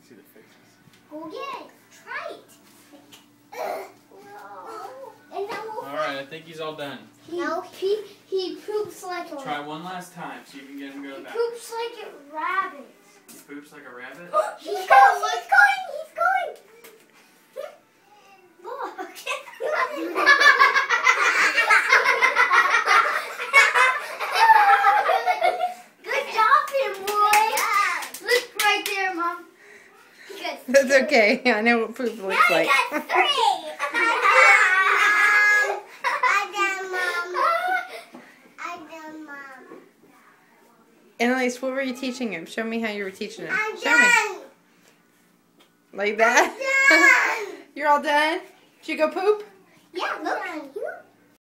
see the faces. Go get it. Try it. Alright, I think he's all done. He poops like a rabbit. Try one last time, see if you can get him to go back. He poops like a rabbit. He poops like a rabbit? He's going! He's going! Look! Good job, him boy! Look right there, Mom. That's okay. I know what poop looks like. I got 3! Annalise, what were you teaching him? Show me how you were teaching him. Show me. Like that? You're all done? Did you go poop? Yeah, look.